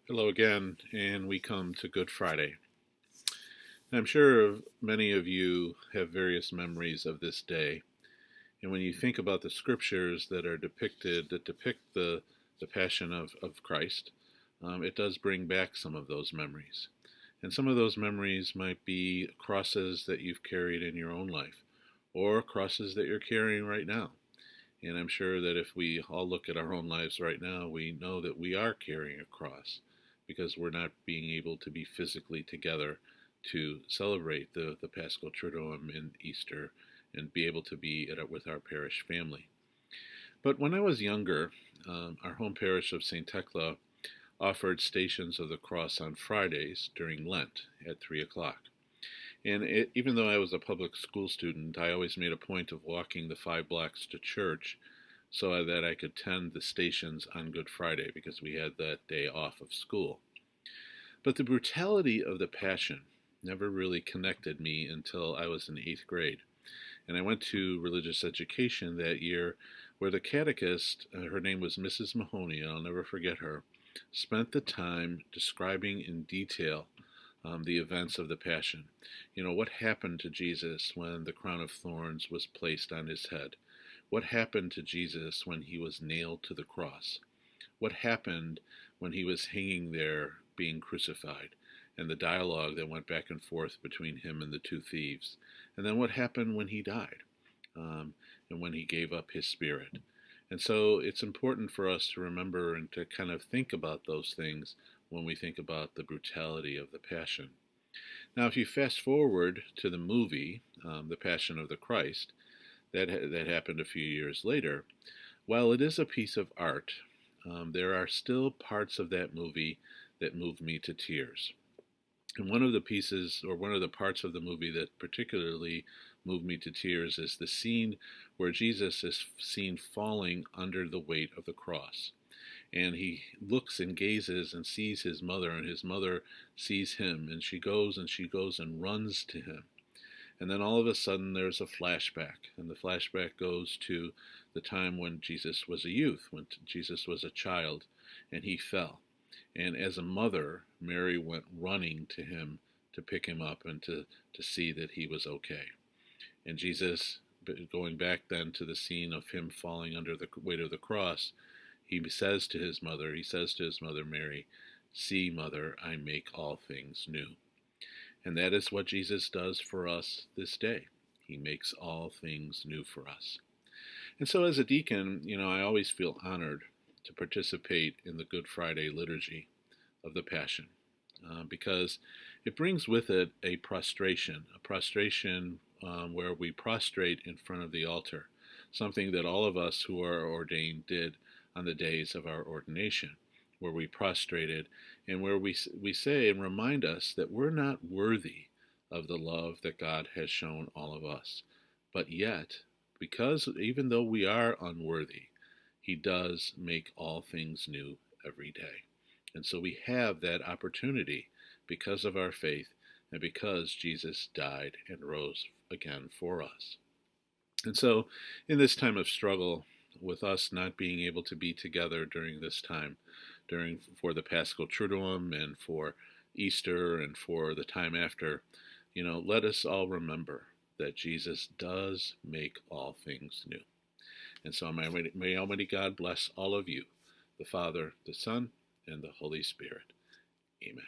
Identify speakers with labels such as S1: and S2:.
S1: Hello again, and we come to Good Friday. I'm sure many of you have various memories of this day, and when you think about the scriptures that are depicted, that depict the passion of Christ, it does bring back some of those memories. And some of those memories might be crosses that you've carried in your own life, or crosses that you're carrying right now. And I'm sure that if we all look at our own lives right now, we know that we are carrying a cross because we're not being able to be physically together to celebrate the Paschal Triduum and Easter and be able to be with our parish family. But when I was younger, our home parish of St. Thecla offered Stations of the Cross on Fridays during Lent at 3 o'clock. And even though I was a public school student, I always made a point of walking the 5 blocks to church so that I could tend the stations on Good Friday because we had that day off of school. But the brutality of the Passion never really connected me until I was in 8th grade. And I went to religious education that year where the catechist, her name was Mrs. Mahoney, I'll never forget her, spent the time describing in detail the events of the Passion. You know, what happened to Jesus when the crown of thorns was placed on his head? What happened to Jesus when he was nailed to the cross? What happened when he was hanging there being crucified? And the dialogue that went back and forth between him and the two thieves. And then what happened when he died and when he gave up his spirit. And so it's important for us to remember and to kind of think about those things when we think about the brutality of the Passion. Now, if you fast forward to the movie, The Passion of the Christ, that happened a few years later, while it is a piece of art, there are still parts of that movie that move me to tears. And one of the pieces, or one of the parts of the movie that particularly moved me to tears, is the scene where Jesus is seen falling under the weight of the cross. And he looks and gazes and sees his mother, and his mother sees him, and she goes and runs to him. And then all of a sudden there's a flashback, and the flashback goes to the time when Jesus was a youth, when Jesus was a child, and he fell. And as a mother, Mary went running to him to pick him up and to see that he was okay. And Jesus, going back then to the scene of him falling under the weight of the cross, he says to his mother, Mary, "See, mother, I make all things new." And that is what Jesus does for us this day. He makes all things new for us. And so as a deacon, I always feel honored to participate in the Good Friday liturgy of the Passion because it brings with it a prostration where we prostrate in front of the altar, something that all of us who are ordained did on the days of our ordination, where we prostrated and where we say and remind us that we're not worthy of the love that God has shown all of us. But yet, because even though we are unworthy, he does make all things new every day. And so we have that opportunity because of our faith and because Jesus died and rose again for us. And so in this time of struggle, with us not being able to be together during this time, for the Paschal Triduum and for Easter and for the time after, let us all remember that Jesus does make all things new. And so may Almighty God bless all of you, the Father, the Son, and the Holy Spirit. Amen.